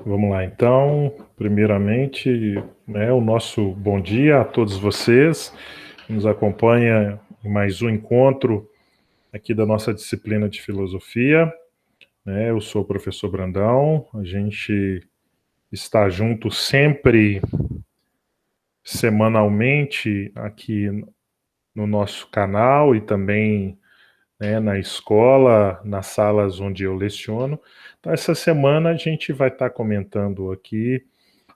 Vamos lá, então, primeiramente, o nosso bom dia a todos vocês que nos acompanha em mais um encontro aqui da nossa disciplina de filosofia. Eu sou o professor Brandão, a gente está junto sempre, semanalmente, aqui no nosso canal e também na escola, nas salas onde eu leciono. Então, essa semana a gente vai estar comentando aqui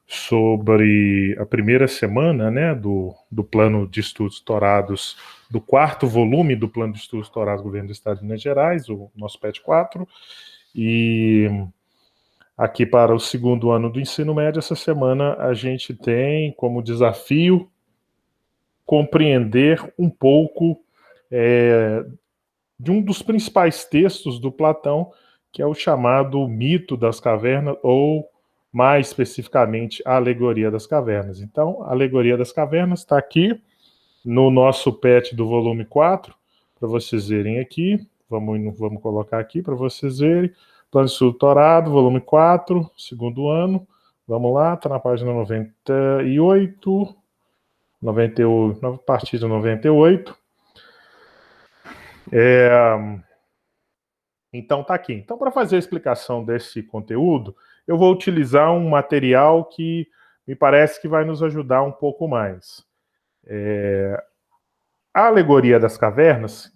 sobre a primeira semana, do Plano de Estudos Torados, do quarto volume do Plano de Estudos Torados do Governo do Estado de Minas Gerais, o nosso PET 4, e aqui para o segundo ano do ensino médio, essa semana a gente tem como desafio compreender um pouco de um dos principais textos do Platão, que é o chamado Mito das Cavernas, ou mais especificamente a Alegoria das Cavernas. Então, a Alegoria das Cavernas está aqui no nosso PET do volume 4, para vocês verem aqui. Vamos colocar aqui para vocês verem. Plano de Estudo Torado, volume 4, segundo ano. Vamos lá, está na página 98, 98, a partir de 98. Então tá aqui. Então, para fazer a explicação desse conteúdo, eu vou utilizar um material que me parece que vai nos ajudar um pouco mais. A Alegoria das Cavernas,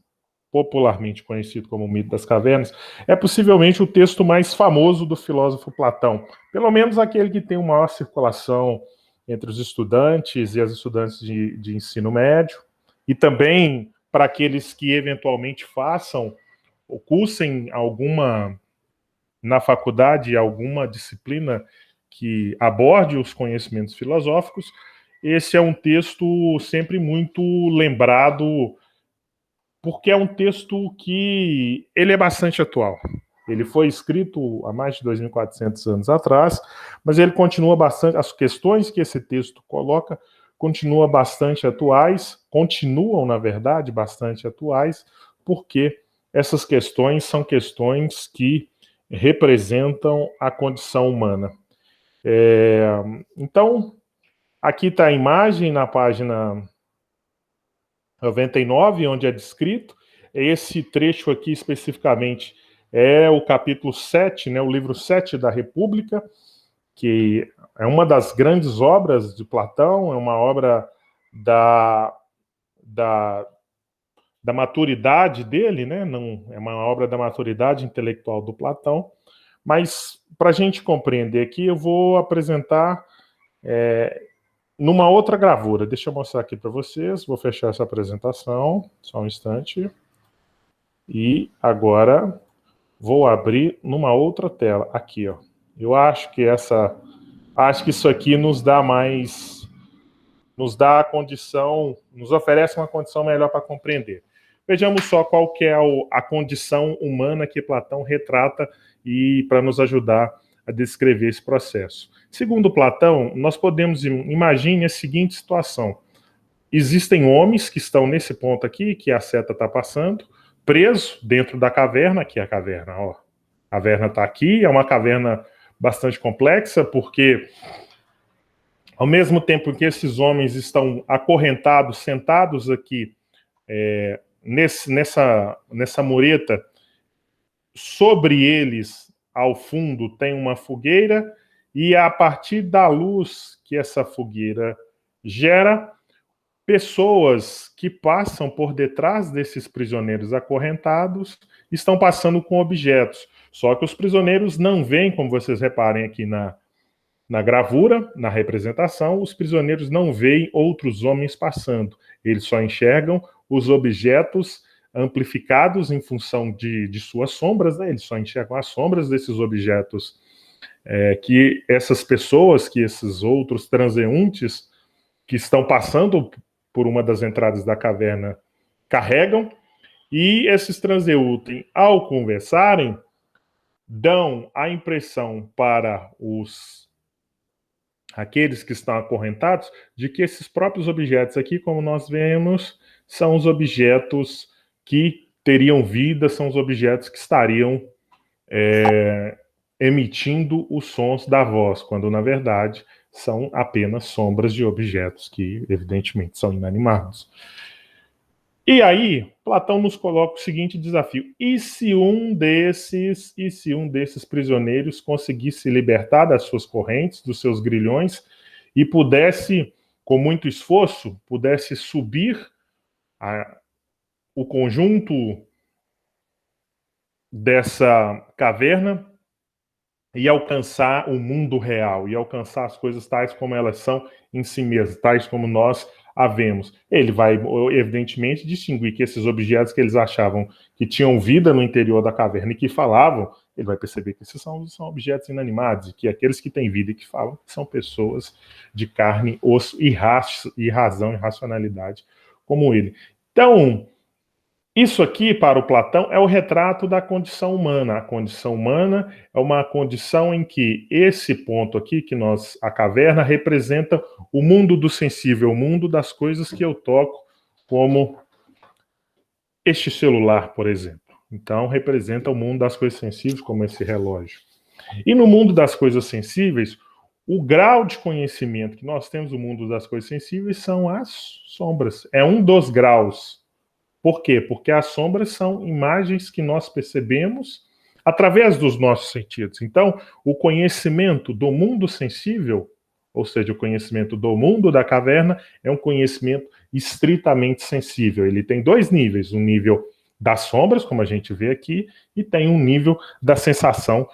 popularmente conhecido como o Mito das Cavernas, é possivelmente o texto mais famoso do filósofo Platão, pelo menos aquele que tem uma maior circulação entre os estudantes e as estudantes de ensino médio, e também para aqueles que eventualmente façam ou cursem na faculdade alguma disciplina que aborde os conhecimentos filosóficos. Esse é um texto sempre muito lembrado, porque é um texto que ele é bastante atual. Ele foi escrito há mais de 2.400 anos atrás, mas ele continua bastante, as questões que esse texto coloca continuam bastante atuais, continuam, na verdade, bastante atuais, porque essas questões são questões que representam a condição humana. Então, aqui está a imagem na página 99, onde é descrito. Esse trecho aqui especificamente é o capítulo 7, o livro 7 da República, que é uma das grandes obras de Platão, é uma obra da maturidade dele, Não, é uma obra da maturidade intelectual do Platão, mas para a gente compreender aqui, eu vou apresentar numa outra gravura. Deixa eu mostrar aqui para vocês, vou fechar essa apresentação, só um instante. E agora vou abrir numa outra tela, aqui, ó. Eu acho que isso aqui nos dá a condição, nos oferece uma condição melhor para compreender. Vejamos só qual que é a condição humana que Platão retrata e para nos ajudar a descrever esse processo. Segundo Platão, nós podemos imaginar a seguinte situação. Existem homens que estão nesse ponto aqui, que a seta está passando, preso dentro da caverna, que é a caverna, ó. A caverna está aqui, é uma caverna bastante complexa, porque ao mesmo tempo que esses homens estão acorrentados, sentados aqui nessa mureta, sobre eles, ao fundo, tem uma fogueira, e a partir da luz que essa fogueira gera, pessoas que passam por detrás desses prisioneiros acorrentados estão passando com objetos. Só que os prisioneiros não veem, como vocês reparem aqui na gravura, na representação, os prisioneiros não veem outros homens passando. Eles só enxergam os objetos amplificados em função de suas sombras, Eles só enxergam as sombras desses objetos que essas pessoas, que esses outros transeuntes que estão passando por uma das entradas da caverna carregam, e esses transeuntes, ao conversarem, dão a impressão para aqueles que estão acorrentados de que esses próprios objetos aqui, como nós vemos, são os objetos que teriam vida, são os objetos que estariam emitindo os sons da voz, quando na verdade são apenas sombras de objetos que evidentemente são inanimados. E aí, Platão nos coloca o seguinte desafio: e se um desses prisioneiros conseguisse libertar das suas correntes, dos seus grilhões, e pudesse, com muito esforço, pudesse subir o conjunto dessa caverna e alcançar o mundo real, e alcançar as coisas tais como elas são em si mesmas, tais como nós a vemos. Ele vai, evidentemente, distinguir que esses objetos que eles achavam que tinham vida no interior da caverna e que falavam, ele vai perceber que esses são objetos inanimados, e que aqueles que têm vida e que falam são pessoas de carne, osso e razão e racionalidade como ele. Então, isso aqui, para o Platão, é o retrato da condição humana. A condição humana é uma condição em que esse ponto aqui, a caverna, representa o mundo do sensível, o mundo das coisas que eu toco, como este celular, por exemplo. Então, representa o mundo das coisas sensíveis, como esse relógio. E no mundo das coisas sensíveis, o grau de conhecimento que nós temos no mundo das coisas sensíveis são as sombras. É um dos graus. Por quê? Porque as sombras são imagens que nós percebemos através dos nossos sentidos. Então, o conhecimento do mundo sensível, ou seja, o conhecimento do mundo da caverna, é um conhecimento estritamente sensível. Ele tem dois níveis: um nível das sombras, como a gente vê aqui, e tem um nível da sensação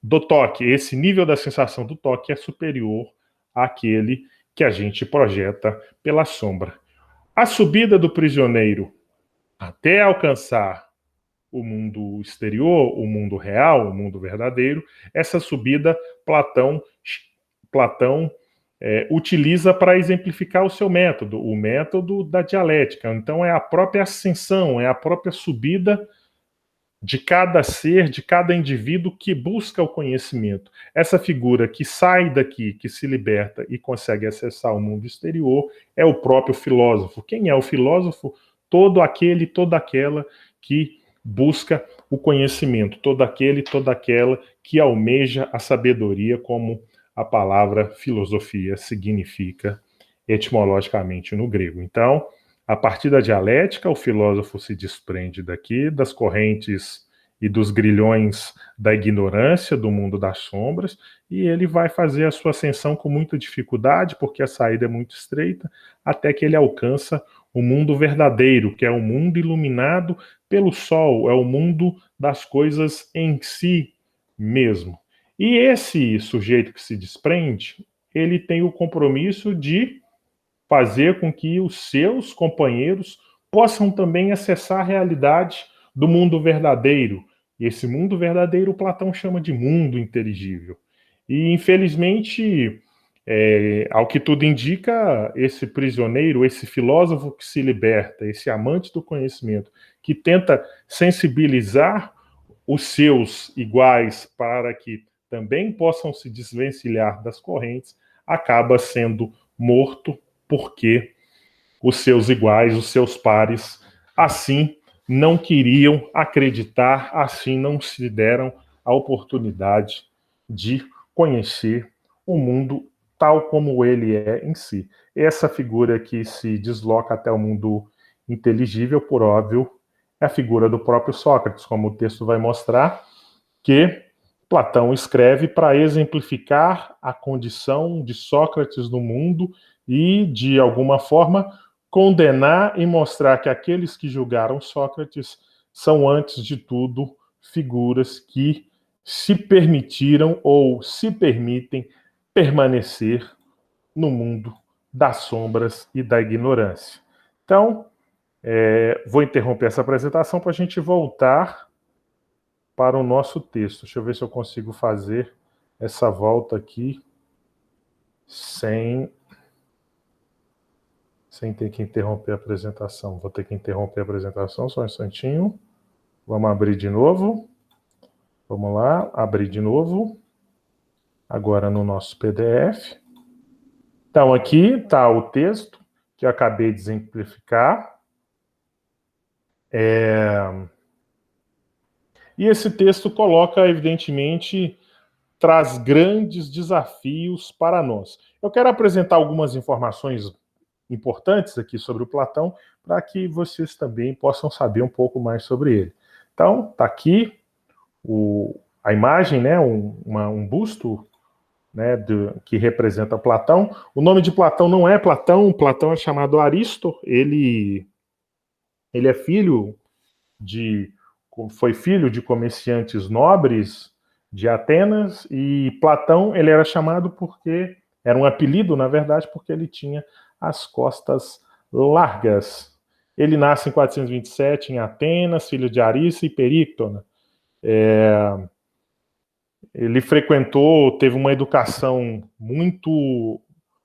do toque. Esse nível da sensação do toque é superior àquele que a gente projeta pela sombra. A subida do prisioneiro até alcançar o mundo exterior, o mundo real, o mundo verdadeiro, essa subida Platão utiliza para exemplificar o seu método, o método da dialética. Então é a própria ascensão, é a própria subida de cada ser, de cada indivíduo que busca o conhecimento. Essa figura que sai daqui, que se liberta e consegue acessar o mundo exterior, é o próprio filósofo. Quem é o filósofo? Todo aquele, toda aquela que busca o conhecimento, todo aquele, toda aquela que almeja a sabedoria, como a palavra filosofia significa etimologicamente no grego. Então, a partir da dialética, o filósofo se desprende daqui, das correntes e dos grilhões da ignorância, do mundo das sombras, e ele vai fazer a sua ascensão com muita dificuldade, porque a saída é muito estreita, até que ele alcança o mundo verdadeiro, que é o mundo iluminado pelo sol, é o mundo das coisas em si mesmo. E esse sujeito que se desprende, ele tem o compromisso de fazer com que os seus companheiros possam também acessar a realidade do mundo verdadeiro. E esse mundo verdadeiro Platão chama de mundo inteligível. E, infelizmente, ao que tudo indica, esse prisioneiro, esse filósofo que se liberta, esse amante do conhecimento, que tenta sensibilizar os seus iguais para que também possam se desvencilhar das correntes, acaba sendo morto porque os seus iguais, os seus pares, assim não queriam acreditar, assim não se deram a oportunidade de conhecer o mundo tal como ele é em si. Essa figura que se desloca até o mundo inteligível, por óbvio, é a figura do próprio Sócrates, como o texto vai mostrar, que Platão escreve para exemplificar a condição de Sócrates no mundo e, de alguma forma, condenar e mostrar que aqueles que julgaram Sócrates são, antes de tudo, figuras que se permitiram ou se permitem permanecer no mundo das sombras e da ignorância. Então, vou interromper essa apresentação para a gente voltar para o nosso texto. Deixa eu ver se eu consigo fazer essa volta aqui sem ter que interromper a apresentação. Vou ter que interromper a apresentação, só um instantinho. Vamos abrir de novo. Vamos lá, abrir de novo. Agora no nosso PDF. Então, aqui está o texto que eu acabei de exemplificar. E esse texto coloca, evidentemente, traz grandes desafios para nós. Eu quero apresentar algumas informações importantes aqui sobre o Platão, para que vocês também possam saber um pouco mais sobre ele. Então, está aqui a imagem, né, um busto, né, que representa Platão. O nome de Platão não é Platão, Platão é chamado Aristo, ele é foi filho de comerciantes nobres de Atenas, e Platão ele era chamado porque, era um apelido, na verdade, porque ele tinha as costas largas. Ele nasce em 427 em Atenas, filho de Aristo e Períctona. Ele teve uma educação muito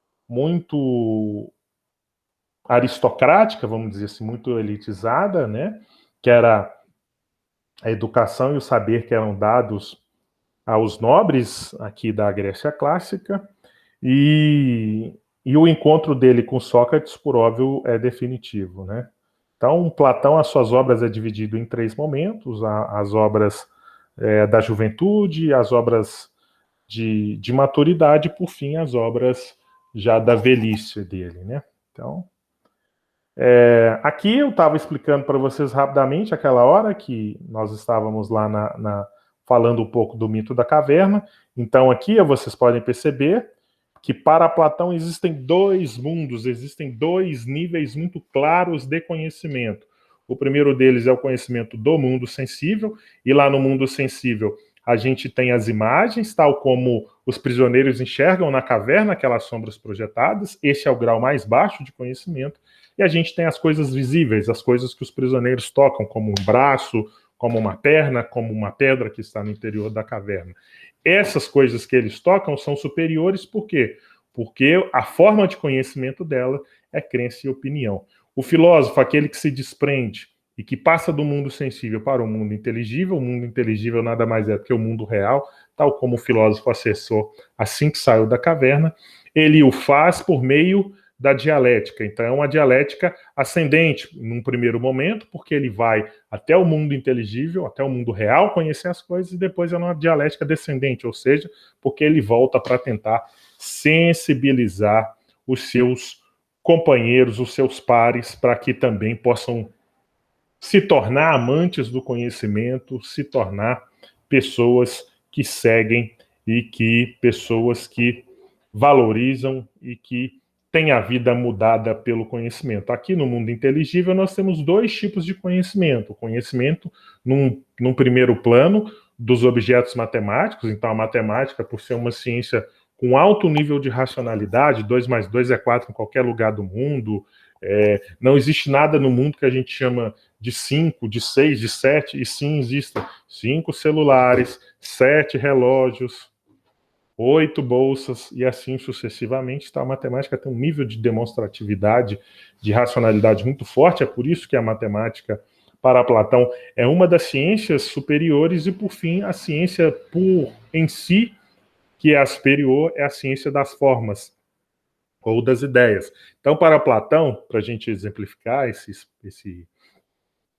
aristocrática, vamos dizer assim, muito elitizada, né? Que era a educação e o saber que eram dados aos nobres aqui da Grécia clássica, e o encontro dele com Sócrates, por óbvio, é definitivo, né? Então, Platão, as suas obras é dividido em 3 momentos: as obras da juventude, as obras de maturidade, e, por fim, as obras já da velhice dele, né? Então, aqui eu estava explicando para vocês rapidamente aquela hora que nós estávamos lá falando um pouco do mito da caverna. Então aqui vocês podem perceber que para Platão existem 2 mundos, existem 2 níveis muito claros de conhecimento. O primeiro deles é o conhecimento do mundo sensível, e lá no mundo sensível a gente tem as imagens, tal como os prisioneiros enxergam na caverna, aquelas sombras projetadas. Esse é o grau mais baixo de conhecimento. E a gente tem as coisas visíveis, as coisas que os prisioneiros tocam, como um braço, como uma perna, como uma pedra que está no interior da caverna. Essas coisas que eles tocam são superiores, por quê? Porque a forma de conhecimento dela é crença e opinião. O filósofo, aquele que se desprende e que passa do mundo sensível para o mundo inteligível nada mais é do que o mundo real, tal como o filósofo acessou assim que saiu da caverna, ele o faz por meio da dialética. Então é uma dialética ascendente num primeiro momento, porque ele vai até o mundo inteligível, até o mundo real, conhecer as coisas, e depois é uma dialética descendente, ou seja, porque ele volta para tentar sensibilizar os seus companheiros, os seus pares, para que também possam se tornar amantes do conhecimento, se tornar pessoas que seguem e que pessoas que valorizam e que têm a vida mudada pelo conhecimento. Aqui no mundo inteligível nós temos 2 tipos de conhecimento. O conhecimento num primeiro plano dos objetos matemáticos. Então a matemática, por ser uma ciência com alto nível de racionalidade, 2 mais 2 é 4 em qualquer lugar do mundo, não existe nada no mundo que a gente chama de 5, de 6, de 7, e sim existem 5 celulares, 7 relógios, 8 bolsas, e assim sucessivamente. Então, a matemática tem um nível de demonstratividade, de racionalidade muito forte. É por isso que a matemática, para Platão, é uma das ciências superiores, e, por fim, a ciência em si, que é a superior, é a ciência das formas, ou das ideias. Então, para Platão, para a gente exemplificar esse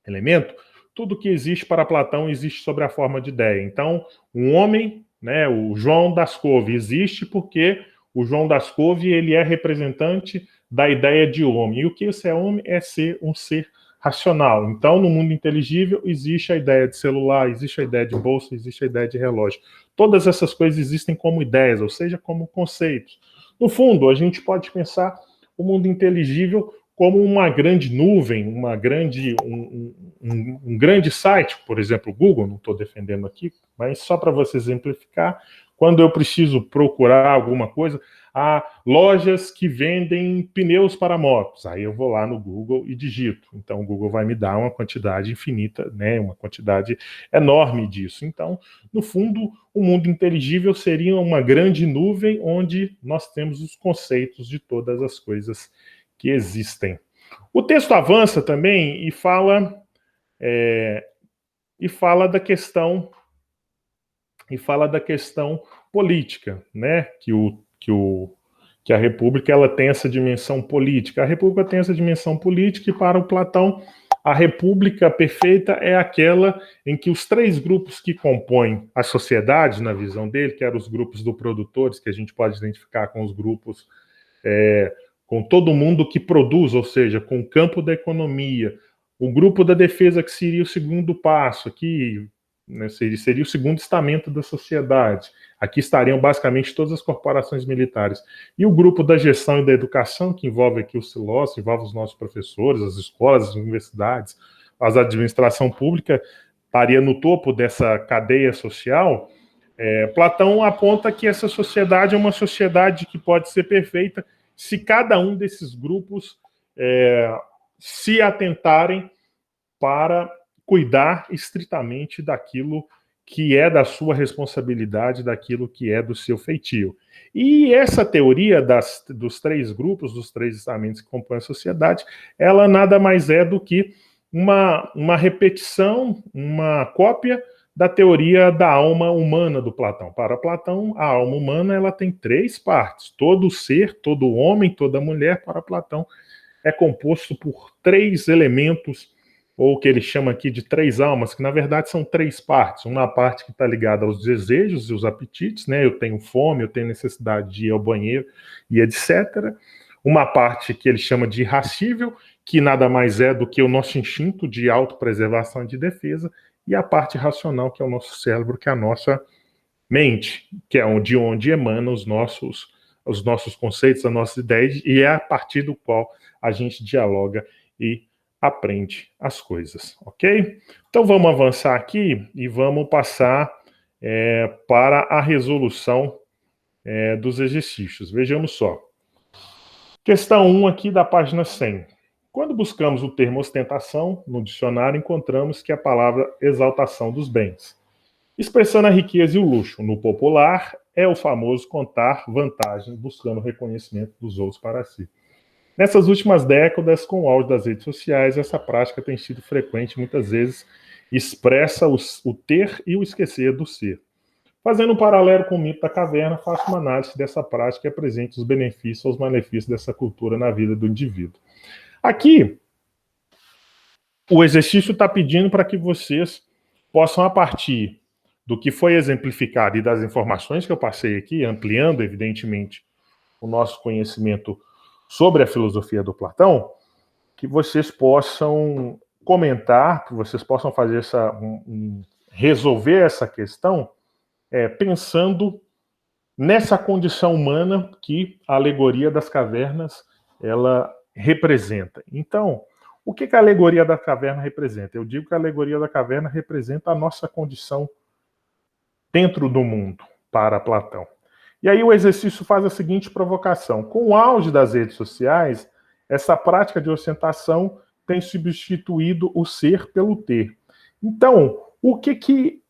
elemento, tudo que existe para Platão existe sobre a forma de ideia. Então, um homem, né, o João das Couve, existe porque o João das Couve ele é representante da ideia de homem. E o que é homem? É ser um ser racional. Então, no mundo inteligível, existe a ideia de celular, existe a ideia de bolsa, existe a ideia de relógio. Todas essas coisas existem como ideias, ou seja, como conceitos. No fundo, a gente pode pensar o mundo inteligível como uma grande nuvem, um grande site, por exemplo, o Google, não estou defendendo aqui, mas só para você exemplificar, quando eu preciso procurar alguma coisa, há lojas que vendem pneus para motos, aí eu vou lá no Google e digito, então o Google vai me dar uma quantidade infinita, né, uma quantidade enorme disso. Então, no fundo, o mundo inteligível seria uma grande nuvem onde nós temos os conceitos de todas as coisas que existem. O texto avança também e fala da questão política, né? Que a República ela tem essa dimensão política. A República tem essa dimensão política, e para o Platão A república perfeita é aquela em que os três grupos que compõem a sociedade, na visão dele, que eram os grupos dos produtores, que a gente pode identificar com os grupos, com todo mundo que produz, ou seja, com o campo da economia, o grupo da defesa, que seria o segundo passo, aqui, né, seria o segundo estamento da sociedade. Aqui estariam basicamente todas as corporações militares. E o grupo da gestão e da educação, que envolve aqui os filósofos, envolve os nossos professores, as escolas, as universidades, a administração pública, estaria no topo dessa cadeia social. Platão aponta que essa sociedade é uma sociedade que pode ser perfeita se cada um desses grupos se atentarem para cuidar estritamente daquilo que é da sua responsabilidade, daquilo que é do seu feitio. E essa teoria dos três grupos, dos três estamentos que compõem a sociedade, ela nada mais é do que uma repetição, uma cópia da teoria da alma humana do Platão. Para Platão, a alma humana ela tem três partes. Todo ser, todo homem, toda mulher, para Platão, é composto por três elementos, ou que ele chama aqui de três almas, que na verdade são três partes. Uma parte que está ligada aos desejos e os apetites, né? Eu tenho fome, eu tenho necessidade de ir ao banheiro e etc. Uma parte que ele chama de irascível, que nada mais é do que o nosso instinto de autopreservação e de defesa, e a parte racional, que é o nosso cérebro, que é a nossa mente, que é de onde emanam os nossos conceitos, as nossas ideias, e é a partir do qual a gente dialoga e aprende as coisas, ok? Então vamos avançar aqui e vamos passar para a resolução dos exercícios. Vejamos só. Questão 1 aqui da página 100. Quando buscamos o termo ostentação no dicionário, encontramos que a palavra exaltação dos bens, expressando a riqueza e o luxo. No popular, é o famoso contar vantagem, buscando o reconhecimento dos outros para si. Nessas últimas décadas, com o auge das redes sociais, essa prática tem sido frequente, muitas vezes expressa o ter e o esquecer do ser. Fazendo um paralelo com o mito da caverna, faço uma análise dessa prática e apresento os benefícios ou os malefícios dessa cultura na vida do indivíduo. Aqui, o exercício está pedindo para que vocês possam, a partir do que foi exemplificado e das informações que eu passei aqui, ampliando, evidentemente, o nosso conhecimento sobre a filosofia do Platão, que vocês possam comentar, que vocês possam fazer resolver essa questão pensando nessa condição humana que a alegoria das cavernas ela representa. Então, o que a alegoria da caverna representa? Eu digo que a alegoria da caverna representa a nossa condição dentro do mundo, para Platão. E aí o exercício faz a seguinte provocação. Com o auge das redes sociais, essa prática de ostentação tem substituído o ser pelo ter. Então, o que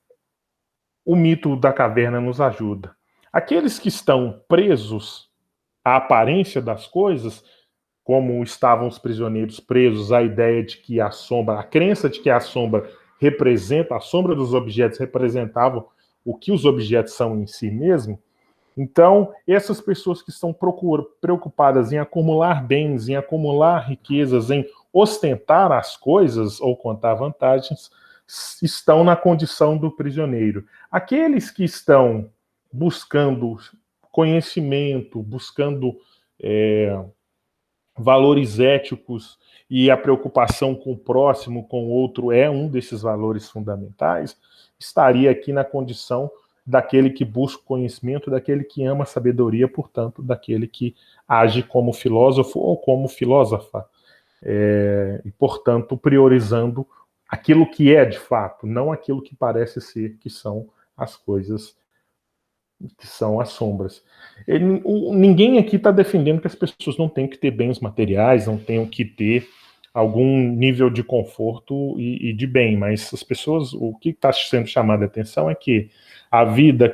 o mito da caverna nos ajuda? Aqueles que estão presos à aparência das coisas, como estavam os prisioneiros presos à ideia de que a sombra, a crença de que a sombra representa, a sombra dos objetos representavam o que os objetos são em si mesmo. Então, essas pessoas que estão preocupadas em acumular bens, em acumular riquezas, em ostentar as coisas ou contar vantagens, estão na condição do prisioneiro. Aqueles que estão buscando conhecimento, buscando valores éticos, e a preocupação com o próximo, com o outro, é um desses valores fundamentais, estaria aqui na condição daquele que busca conhecimento, daquele que ama a sabedoria, portanto, daquele que age como filósofo ou como filósofa, e, portanto, priorizando aquilo que é de fato, não aquilo que parece ser, que são as coisas, que são as sombras. Ninguém aqui está defendendo que as pessoas não tenham que ter bens materiais, não tenham que ter algum nível de conforto e de bem, mas as pessoas, o que está sendo chamado a atenção é que a vida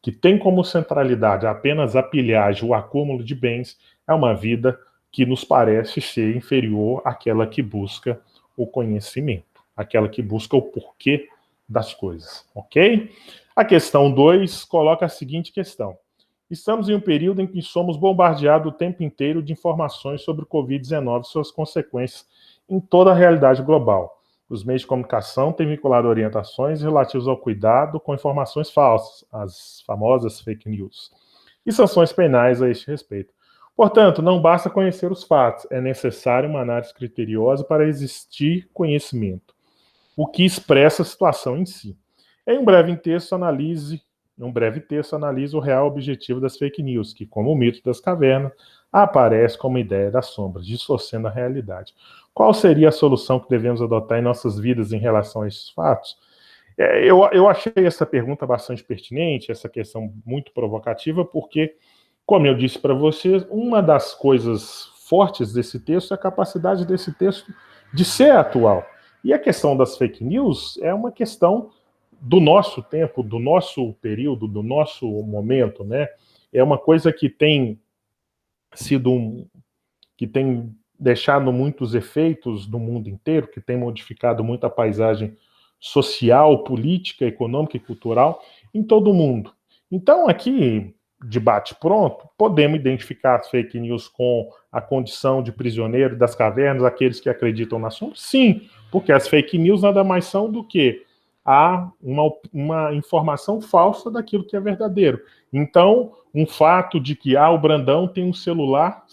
que tem como centralidade apenas a pilhagem, o acúmulo de bens, é uma vida que nos parece ser inferior àquela que busca o conhecimento, aquela que busca o porquê das coisas, ok? A questão 2 coloca a seguinte questão. Estamos em um período em que somos bombardeados o tempo inteiro de informações sobre o Covid-19 e suas consequências, em toda a realidade global. Os meios de comunicação têm vinculado orientações relativas ao cuidado com informações falsas, as famosas fake news, e sanções penais a este respeito. Portanto, não basta conhecer os fatos, é necessário uma análise criteriosa para existir conhecimento, o que expressa a situação em si. Em um breve texto, analise o real objetivo das fake news, que, como o mito das cavernas, aparece como ideia das sombras, distorcendo a realidade. Qual seria a solução que devemos adotar em nossas vidas em relação a esses fatos? Eu achei essa pergunta bastante pertinente, essa questão muito provocativa, porque, como eu disse para vocês, uma das coisas fortes desse texto é a capacidade desse texto de ser atual. E a questão das fake news é uma questão do nosso tempo, do nosso período, do nosso momento, né? É uma coisa que tem que tem deixado muitos efeitos no mundo inteiro, que tem modificado muito a paisagem social, política, econômica e cultural em todo o mundo. Então, aqui, debate pronto, podemos identificar as fake news com a condição de prisioneiro das cavernas, aqueles que acreditam na sombra? Sim, porque as fake news nada mais são do que uma informação falsa daquilo que é verdadeiro. Então, um fato de que o Brandão tem um celular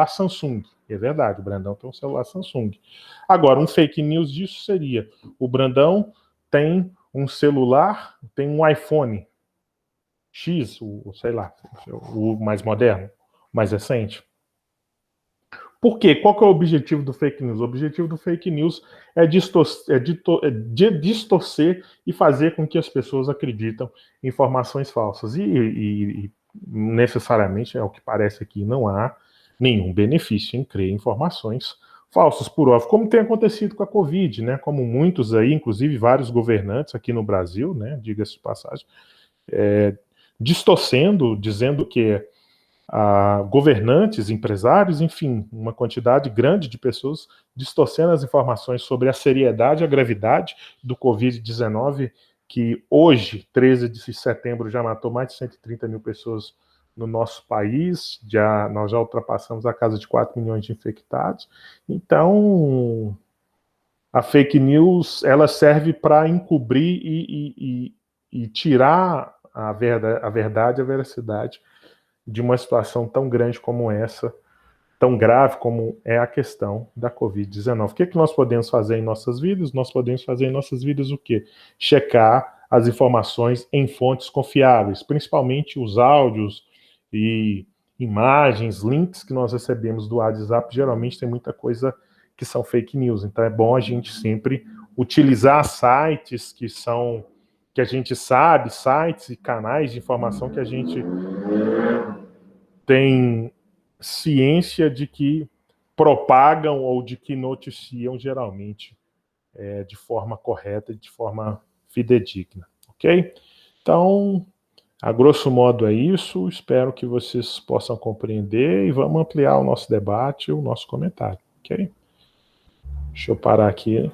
Samsung. É verdade, o Brandão tem um celular Samsung. Agora, um fake news disso seria: o Brandão tem um celular, tem um iPhone X, sei lá, o mais moderno, mais recente. Por quê? Qual que é o objetivo do fake news? O objetivo do fake news é distorcer e fazer com que as pessoas acreditem em informações falsas. E necessariamente, é o que parece aqui, não há nenhum benefício em crer em informações falsas, por óbvio, como tem acontecido com a Covid, né? Como muitos aí, inclusive vários governantes aqui no Brasil, né? Diga-se de passagem, distorcendo, dizendo que governantes, empresários, enfim, uma quantidade grande de pessoas distorcendo as informações sobre a seriedade e a gravidade do Covid-19, que hoje, 13 de setembro, já matou mais de 130 mil pessoas no nosso país, nós já ultrapassamos a casa de 4 milhões de infectados. Então, a fake news, ela serve para encobrir e tirar a verdade, a veracidade de uma situação tão grande como essa, tão grave como é a questão da Covid-19. O que nós podemos fazer em nossas vidas? Nós podemos fazer em nossas vidas o quê? Checar as informações em fontes confiáveis, principalmente os áudios e imagens, links que nós recebemos do WhatsApp, geralmente tem muita coisa que são fake news, então é bom a gente sempre utilizar sites que a gente sabe, sites e canais de informação que a gente tem ciência de que propagam ou de que noticiam geralmente de forma correta, de forma fidedigna, ok? Então, a grosso modo é isso, espero que vocês possam compreender e vamos ampliar o nosso debate, o nosso comentário, ok? Deixa eu parar aqui.